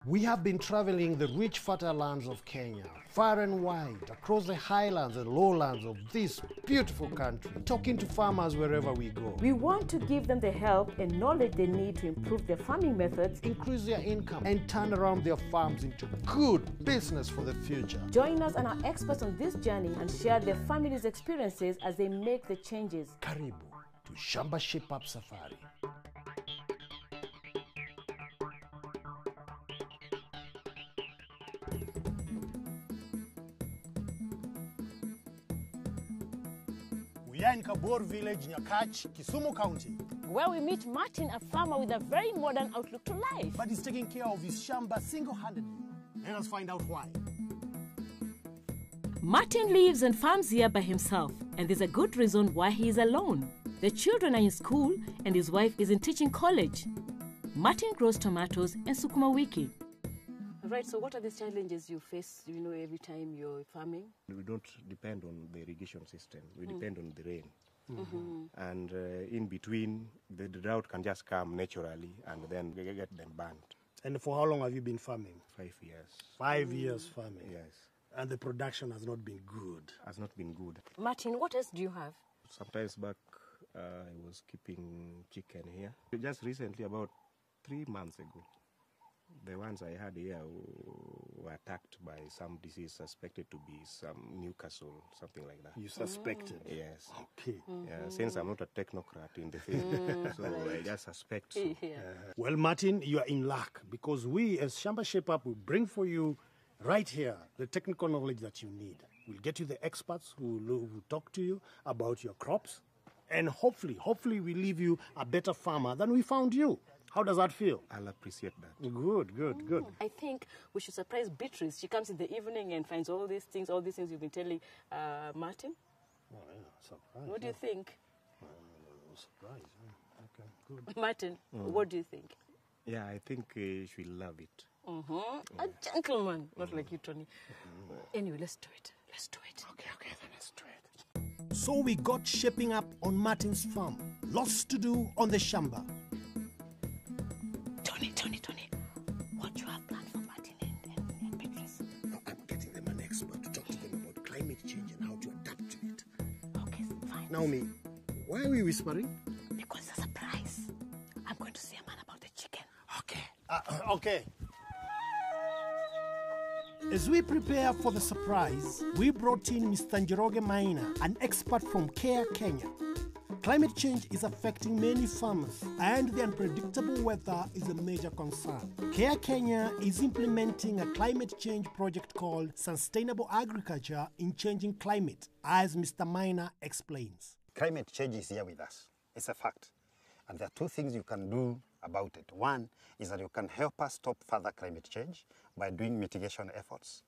We have been traveling the rich fertile lands of Kenya, far and wide, across the highlands and lowlands of this beautiful country, talking to farmers wherever we go. We want to give them the help and knowledge they need to improve their farming methods, increase their income, and turn around their farms into good business for the future. Join us and our experts on this journey and share their families' experiences as they make the changes. Karibu to Shamba Shape Up Safari. We are in Kabor village, Nyakach, Kisumu County, where we meet Martin, a farmer with a very modern outlook to life. But he's taking care of his shamba single-handedly. Let us find out why. Martin lives and farms here by himself, and there's a good reason why he is alone. The children are in school and his wife is in teaching college. Martin grows tomatoes and sukuma wiki. Right, so what are the challenges you face, every time you're farming? We don't depend on the irrigation system. We depend on the rain. And in between, the drought can just come naturally and then we get them burnt. And for how long have you been farming? 5 years. 5 years farming? Yes. And the production has not been good? Has not been good. Martin, what else do you have? Sometimes back, I was keeping chicken here. Just recently, about 3 months ago, the ones I had here were attacked by some disease suspected to be some Newcastle, something like that. You suspected? Yes. Okay. Since I'm not a technocrat in the field, so I just suspect. So. Well, Martin, you are in luck because we, as Shamba Shape Up, will bring for you right here the technical knowledge that you need. We'll get you the experts who will talk to you about your crops, and hopefully we leave you a better farmer than we found you. How does that feel? I'll appreciate that. Good. I think we should surprise Beatrice. She comes in the evening and finds all these things you've been telling Martin. Oh, yeah, surprise. What do you think? Surprise. Okay, good. Martin, what do you think? Yeah, I think she'll love it. A gentleman, not like you, Tony. Anyway, let's do it. Okay, then let's do it. So we got shaping up on Martin's farm. Lots to do on the Shamba. Tony, what do you have planned for Martin and Beatrice? I'm getting them an expert to talk to them about climate change and how to adapt to it. Okay, fine. Naomi, why are we whispering? Because it's a surprise. I'm going to see a man about the chicken. Okay. As we prepare for the surprise, we brought in Mr. Njoroge Maina, an expert from Kenya. Climate change is affecting many farmers, and the unpredictable weather is a major concern. Kenya is implementing a climate change project called Sustainable Agriculture in Changing Climate, as Mr. Maina explains. Climate change is here with us. It's a fact. And there are two things you can do about it. One is that you can help us stop further climate change by doing mitigation efforts,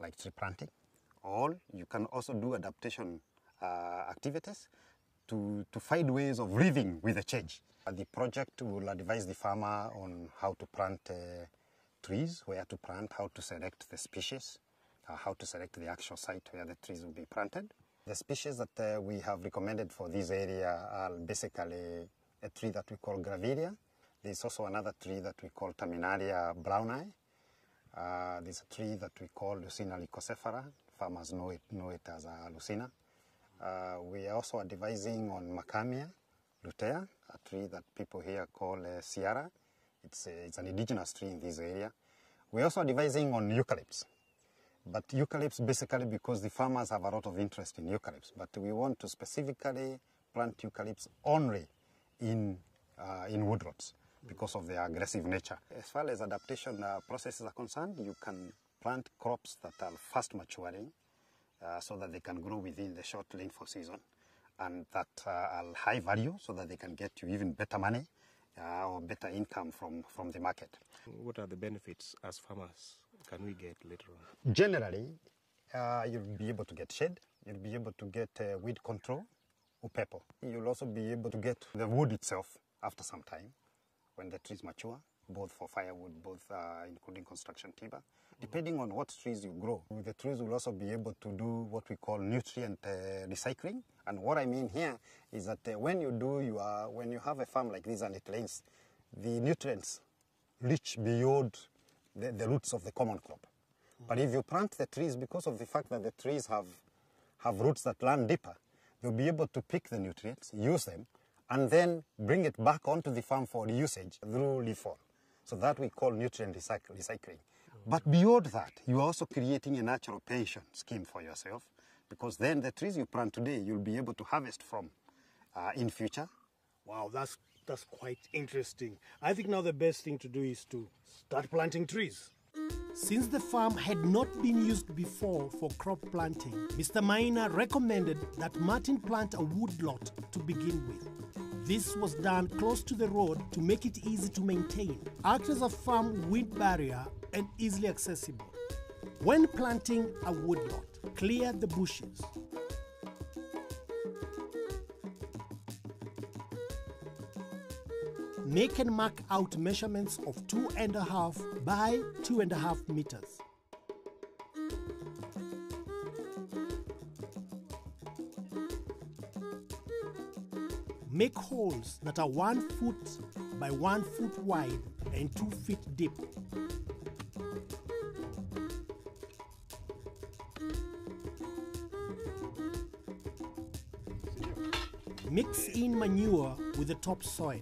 like tree planting, or you can also do adaptation activities to find ways of living with the change. The project will advise the farmer on how to plant trees, where to plant, how to select the species, how to select the actual site where the trees will be planted. The species that we have recommended for this area are basically a tree that we call gravidia. There's also another tree that we call Terminaria browneye. There's a tree that we call Lucina lycocephara. Farmers know it as a Lucina. We are also advising on Macamia lutea, a tree that people here call Sierra. It's an indigenous tree in this area. We're also advising on eucalypts. But eucalypts basically because the farmers have a lot of interest in eucalypts. But we want to specifically plant eucalypts only in woodrots because of their aggressive nature. As far as adaptation processes are concerned, you can plant crops that are fast maturing so that they can grow within the short rainfall season and that are high value so that they can get you even better money or better income from the market. What are the benefits as farmers can we get later on? Generally, you'll be able to get shade, you'll be able to get weed control, upepo. You'll also be able to get the wood itself after some time when the trees mature, both for firewood, both including construction timber. Depending on what trees you grow, the trees will also be able to do what we call nutrient recycling. And what I mean here is that when you have a farm like this and it rains, the nutrients reach beyond the roots of the common crop. But if you plant the trees, because of the fact that the trees have roots that run deeper, they'll be able to pick the nutrients, use them, and then bring it back onto the farm for usage through leaf fall. So that we call nutrient recycling. But beyond that, you're also creating a natural pension scheme for yourself, because then the trees you plant today, you'll be able to harvest from in future. Wow, that's quite interesting. I think now the best thing to do is to start planting trees. Since the farm had not been used before for crop planting, Mr. Maina recommended that Martin plant a woodlot to begin with. This was done close to the road to make it easy to maintain, act as a farm wind barrier, and easily accessible. When planting a woodlot, clear the bushes. Make and mark out measurements of 2.5 by 2.5 meters. Make holes that are 1 foot by 1 foot wide and 2 feet deep. Mix in manure with the topsoil.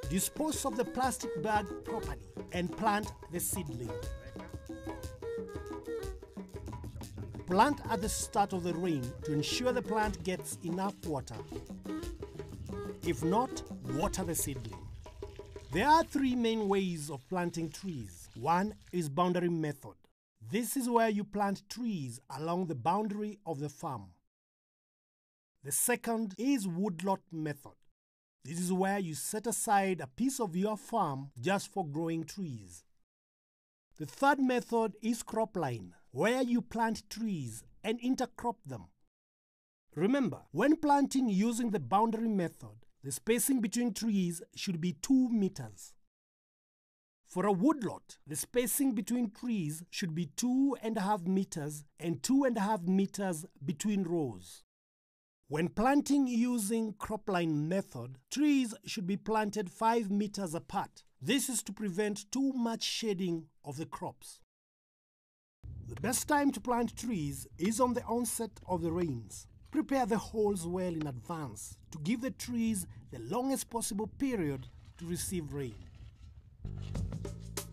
Dispose of the plastic bag properly and plant the seedling. Plant at the start of the rain to ensure the plant gets enough water. If not, water the seedling. There are 3 main ways of planting trees. One is boundary method. This is where you plant trees along the boundary of the farm. The second is woodlot method. This is where you set aside a piece of your farm just for growing trees. The third method is cropline, where you plant trees and intercrop them. Remember, when planting using the boundary method, the spacing between trees should be 2 meters. For a woodlot, the spacing between trees should be 2.5 meters and 2.5 meters between rows. When planting using cropline method, trees should be planted 5 meters apart. This is to prevent too much shading of the crops. The best time to plant trees is on the onset of the rains. Prepare the holes well in advance to give the trees the longest possible period to receive rain.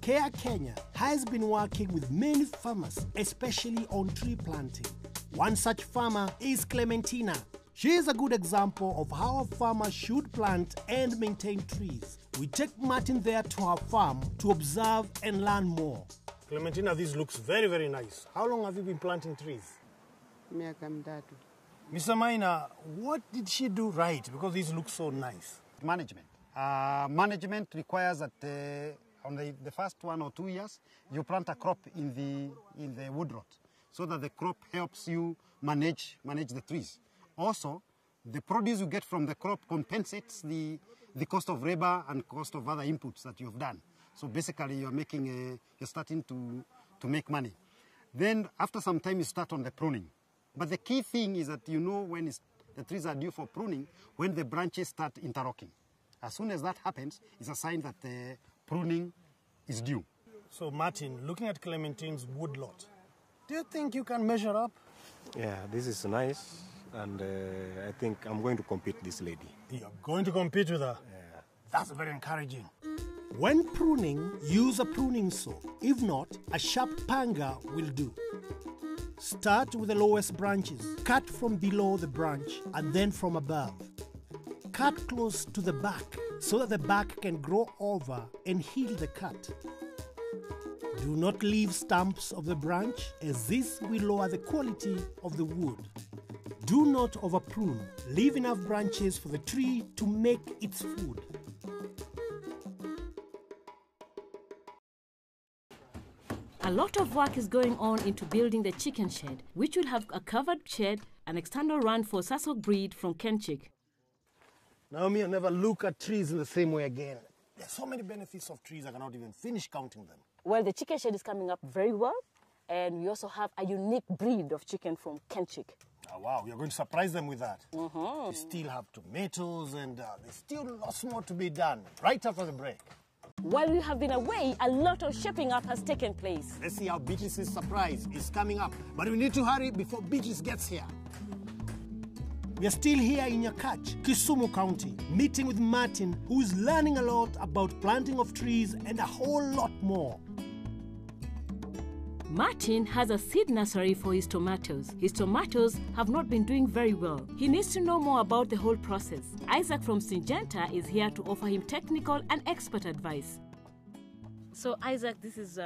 Care Kenya has been working with many farmers, especially on tree planting. One such farmer is Clementina. She is a good example of how a farmer should plant and maintain trees. We take Martin there to her farm to observe and learn more. Clementina, this looks very, very nice. How long have you been planting trees? Miaka mitatu. Mr. Maina, what did she do right? Because these look so nice. Management. Management requires that on the first 1 or 2 years, you plant a crop in the woodlot so that the crop helps you manage the trees. Also, the produce you get from the crop compensates the cost of labor and cost of other inputs that you've done. So basically, you're starting to make money. Then after some time, you start on the pruning. But the key thing is that you know when the trees are due for pruning, when the branches start interlocking. As soon as that happens, it's a sign that the pruning is due. So Martin, looking at Clementine's woodlot, do you think you can measure up? Yeah, this is nice, and I think I'm going to compete with this lady. You're going to compete with her? Yeah. That's very encouraging. When pruning, use a pruning saw. If not, a sharp panga will do. Start with the lowest branches. Cut from below the branch and then from above. Cut close to the back so that the back can grow over and heal the cut. Do not leave stumps of the branch, as this will lower the quality of the wood. Do not overprune. Leave enough branches for the tree to make its food. A lot of work is going on into building the chicken shed, which will have a covered shed, an external run for Sasok breed from Kenchik. Naomi, I'll never look at trees in the same way again. There's so many benefits of trees, I cannot even finish counting them. Well, the chicken shed is coming up very well, and we also have a unique breed of chicken from Kenchik. Oh, wow, you're going to surprise them with that. We still have tomatoes and there's still lots more to be done right after the break. While we have been away, a lot of shaping up has taken place. Let's see how Beatrice's surprise is coming up. But we need to hurry before Beatrice gets here. We are still here in Nyakach, Kisumu County, meeting with Martin, who is learning a lot about planting of trees and a whole lot more. Martin has a seed nursery for his tomatoes. His tomatoes have not been doing very well. He needs to know more about the whole process. Isaac from Syngenta is here to offer him technical and expert advice. So Isaac, this is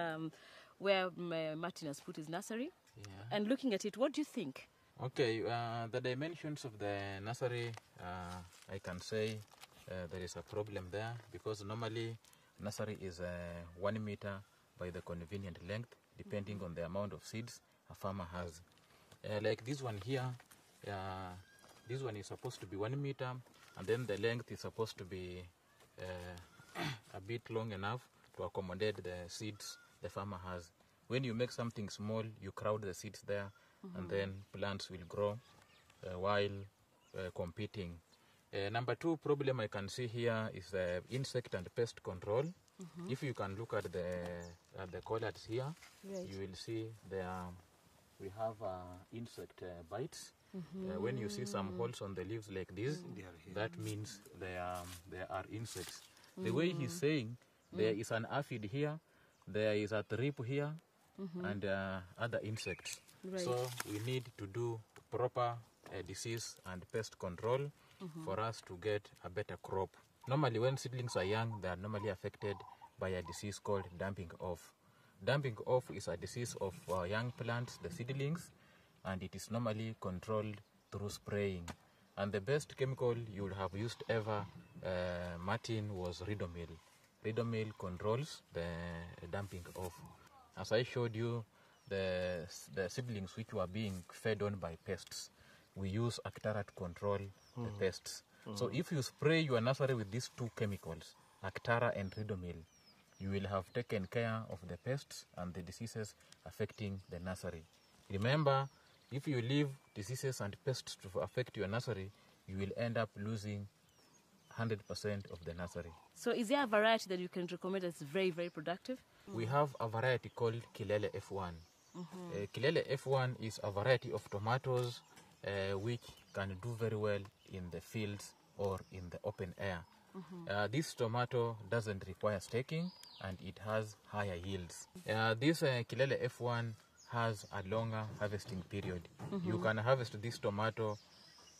where Martin has put his nursery. Yeah. And looking at it, what do you think? Okay, the dimensions of the nursery, I can say there is a problem there, because normally nursery is 1 meter by the convenient length, depending on the amount of seeds a farmer has. Like this one here, this one is supposed to be 1 meter, and then the length is supposed to be a bit long enough to accommodate the seeds the farmer has. When you make something small, you crowd the seeds there, and then plants will grow while competing. Number 2 problem I can see here is the insect and pest control. If you can look at the collards here, Right. you will see we have insect bites. When you see some holes on the leaves like this, that means there are insects. The way he's saying, there is an aphid here, there is a thrip here, and other insects. Right. So we need to do proper disease and pest control for us to get a better crop. Normally when seedlings are young, they are normally affected by a disease called dumping off. Dumping off is a disease of young plants, the seedlings, and it is normally controlled through spraying. And the best chemical you would have used ever, Martin, was Ridomil. Ridomil controls the dumping off. As I showed you, the seedlings which were being fed on by pests, we use Actara to control the pests. So if you spray your nursery with these 2 chemicals, Actara and Ridomil, you will have taken care of the pests and the diseases affecting the nursery. Remember, if you leave diseases and pests to affect your nursery, you will end up losing 100% of the nursery. So is there a variety that you can recommend that's very, very productive? We have a variety called Kilele F1. Kilele F1 is a variety of tomatoes which can do very well in the fields or in the open air. This tomato doesn't require staking and it has higher yields. This Kilele F1 has a longer harvesting period. You can harvest this tomato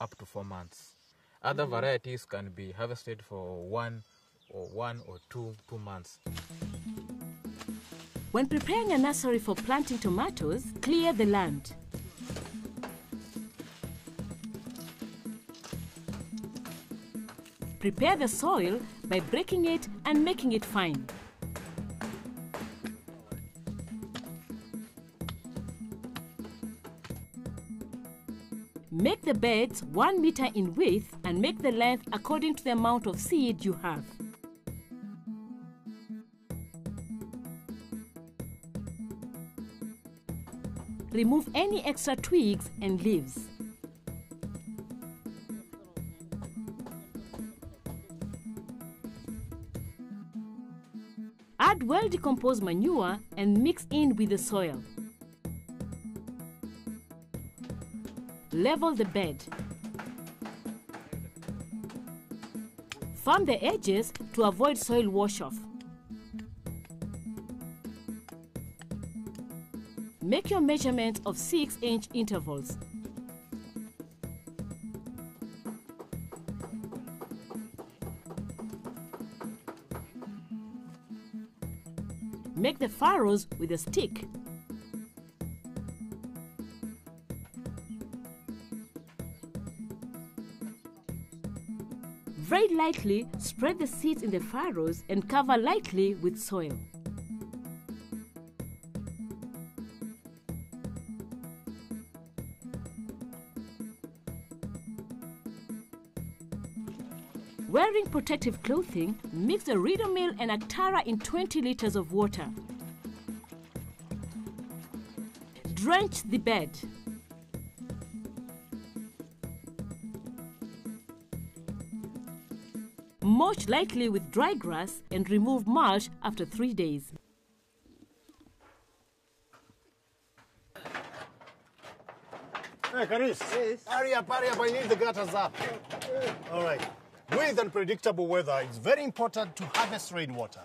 up to 4 months. Other varieties can be harvested for one or two months. When preparing a nursery for planting tomatoes, clear the land. Prepare the soil by breaking it and making it fine. Make the beds 1 meter in width and make the length according to the amount of seed you have. Remove any extra twigs and leaves. Add well-decomposed manure and mix in with the soil. Level the bed. Farm the edges to avoid soil wash-off. Make your measurements of 6-inch intervals. Make the furrows with a stick. Very lightly spread the seeds in the furrows and cover lightly with soil. Wearing protective clothing, mix the Ridomil and Actara in 20 liters of water. Drench the bed. Mulch lightly with dry grass and remove mulch after 3 days. Hey, Caris. Yes. Hurry up, I need the gutters up. All right. With unpredictable weather, it's very important to harvest rainwater.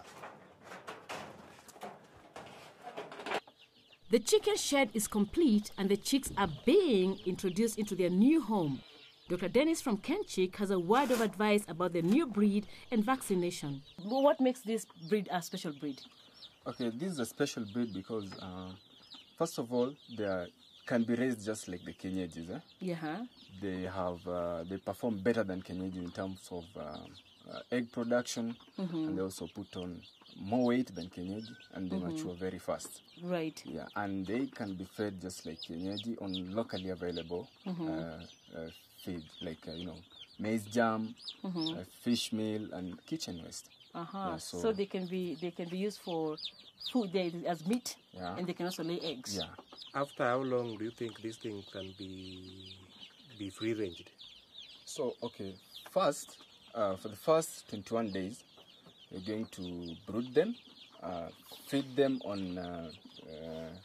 The chicken shed is complete and the chicks are being introduced into their new home. Dr. Dennis from Kenchick has a word of advice about the new breed and vaccination. What makes this breed a special breed? Okay, this is a special breed because, first of all, can be raised just like the Kenyejis. Yeah. They perform better than Kenyeji in terms of egg production, and they also put on more weight than Kenyeji, and they mature very fast. Right. Yeah, and they can be fed just like Kenyeji on locally available feed, like maize jam, fish meal, and kitchen waste. Yeah, so they can be used for food as meat, and they can also lay eggs. Yeah. After how long do you think this thing can be free-ranged? So, okay, first, for the first 21 days, you're going to brood them, feed them on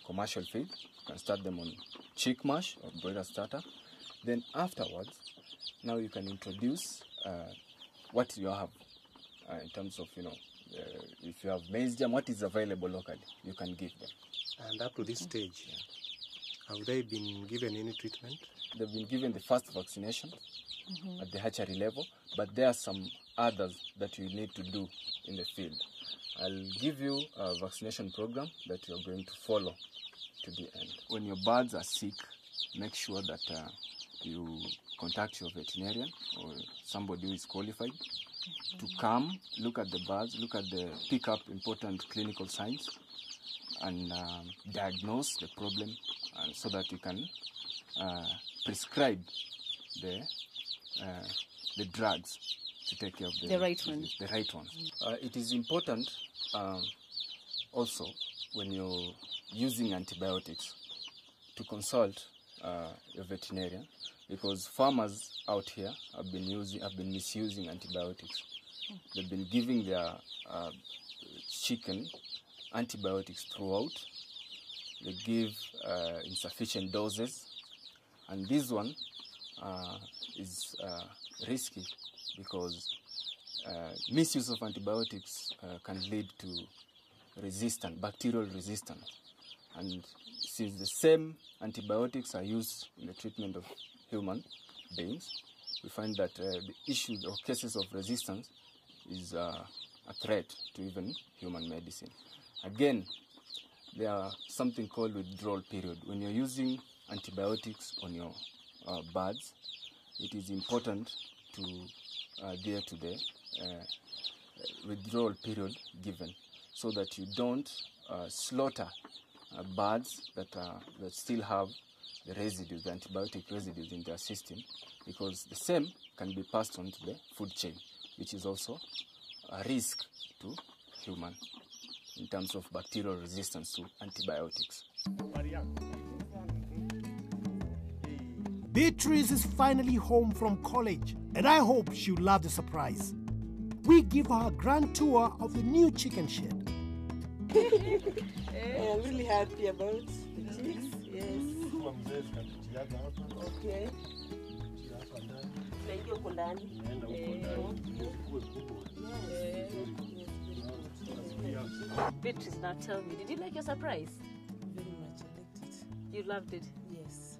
commercial feed. You can start them on chick mash or broiler starter. Then afterwards, now you can introduce what you have in terms of, if you have maize jam, what is available locally, you can give them. And up to this stage, have they been given any treatment? They've been given the first vaccination at the hatchery level, but there are some others that you need to do in the field. I'll give you a vaccination program that you're going to follow to the end. When your birds are sick, make sure that you contact your veterinarian or somebody who is qualified to come, look at the birds, pick up important clinical signs and diagnose the problem, so that you can prescribe the drugs to take care of the right ones. The right ones. It is important also when you're using antibiotics to consult your veterinarian, because farmers out here have been misusing antibiotics. They've been giving their chicken antibiotics throughout. They give insufficient doses, and this one is risky because misuse of antibiotics can lead to bacterial resistance. And since the same antibiotics are used in the treatment of human beings, we find that the issue of cases of resistance is a threat to even human medicine. Again, there are something called withdrawal period. When you're using antibiotics on your birds, it is important to adhere to the withdrawal period given, so that you don't slaughter birds that still have the residues, the antibiotic residues in their system, because the same can be passed on to the food chain, which is also a risk to human in terms of bacterial resistance to antibiotics. Beatrice is finally home from college, and I hope she'll love the surprise. We give her a grand tour of the new chicken shed. I'm really happy about the chicks. Yes. Okay. Beatrice, now tell me, did you like your surprise? Very much. I liked it. You loved it? Yes.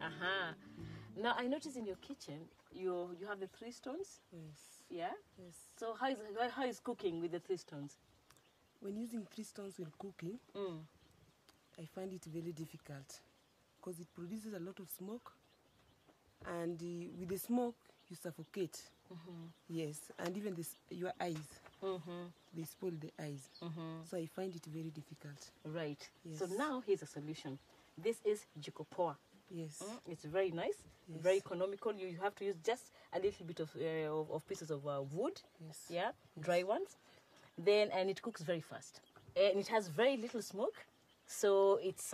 Now I noticed in your kitchen you have the 3 stones. Yes. Yeah. Yes. So how is cooking with the 3 stones? When using 3 stones when cooking, I find it very difficult because it produces a lot of smoke, and with the smoke you suffocate. Yes, and even your eyes, they spoil the eyes. So I find it very difficult. Right. Yes. So now here's a solution. This is jikopoa. Yes. It's very nice, Yes. very economical. You have to use just a little bit of pieces of wood, Yes. yeah, dry ones. And it cooks very fast. And it has very little smoke, so it's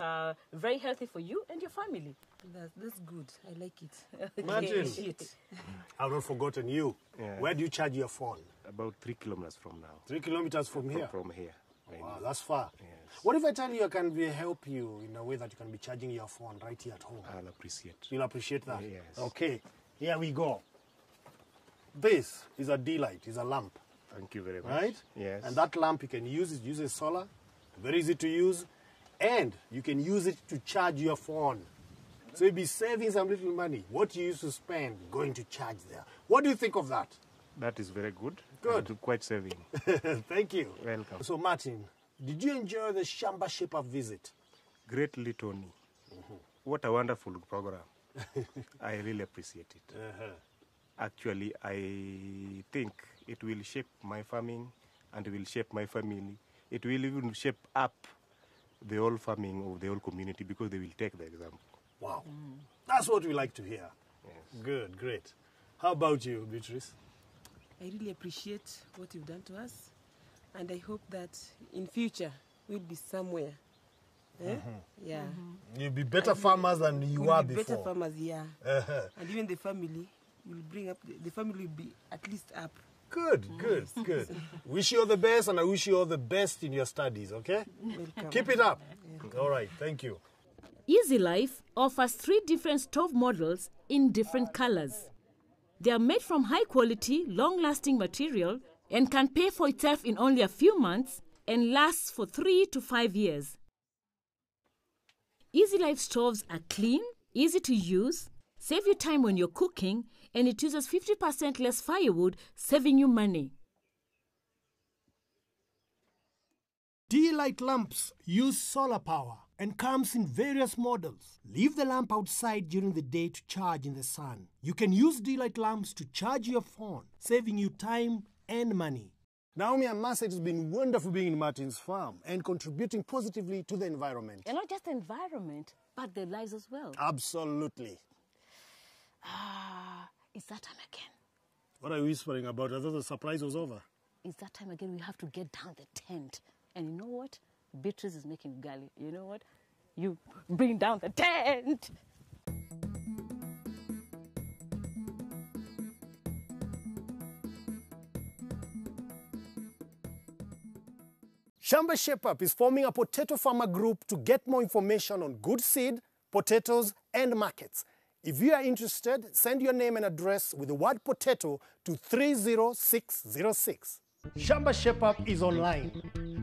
very healthy for you and your family. That's good. I like it. Martin, I've not forgotten you. Yeah. Where do you charge your phone? About 3 kilometers from now. 3 kilometers from here? From here. Wow, that's far. Yes. What if I tell you I can help you in a way that you can be charging your phone right here at home? I'll appreciate. You'll appreciate that? Yes. Okay, here we go. This is a D-light, is a lamp. Thank you very much. Right? Yes. And that lamp you can use, it uses solar, very easy to use, and you can use it to charge your phone. So you'll be saving some little money. What you used to spend going to charge there. What do you think of that? That is very good. Good. And quite saving. Thank you. Welcome. So Martin, did you enjoy the Shamba Shape-Up visit? Greatly, Tony. What a wonderful program. I really appreciate it. Actually, I think it will shape my farming and will shape my family. It will even shape up the whole farming of the whole community because they will take the example. Wow. That's what we like to hear. Yes. Good, great. How about you, Beatrice? I really appreciate what you've done to us, and I hope that in future we'll be somewhere. Yeah. You'll be better farmers than you We'll were be before. better farmers, yeah. And even the family will bring up, the family will be at least up. Good, good, good. Wish you all the best, and I wish you all the best in your studies, okay? Welcome. Keep it up. All right, thank you. Easy Life offers 3 different stove models in different colors. They are made from high-quality, long-lasting material and can pay for itself in only a few months and lasts for 3 to 5 years. Easy Life stoves are clean, easy to use, save you time when you're cooking, and it uses 50% less firewood, saving you money. D-light lamps use solar power and comes in various models. Leave the lamp outside during the day to charge in the sun. You can use D-light lamps to charge your phone, saving you time and money. Naomi and Masa, it has been wonderful being in Martin's farm and contributing positively to the environment. And not just the environment, but their lives as well. Absolutely. It's that time again. What are you whispering about? I thought the surprise was over. It's that time again. We have to get down the tent. And you know what? Beatrice is making gully. You know what? You bring down the tent. Shamba Shape-Up is forming a potato farmer group to get more information on good seed, potatoes, and markets. If you are interested, send your name and address with the word potato to 30606. Shamba Shape-Up is online.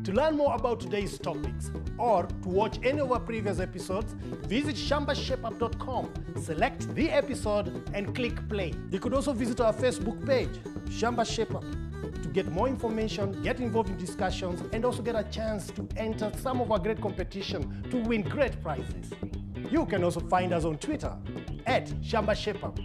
To learn more about today's topics or to watch any of our previous episodes, visit shambashapeup.com, select the episode and click play. You could also visit our Facebook page, Shamba Shape-Up, to get more information, get involved in discussions, and also get a chance to enter some of our great competition to win great prizes. You can also find us on Twitter at Shamba Shape-Up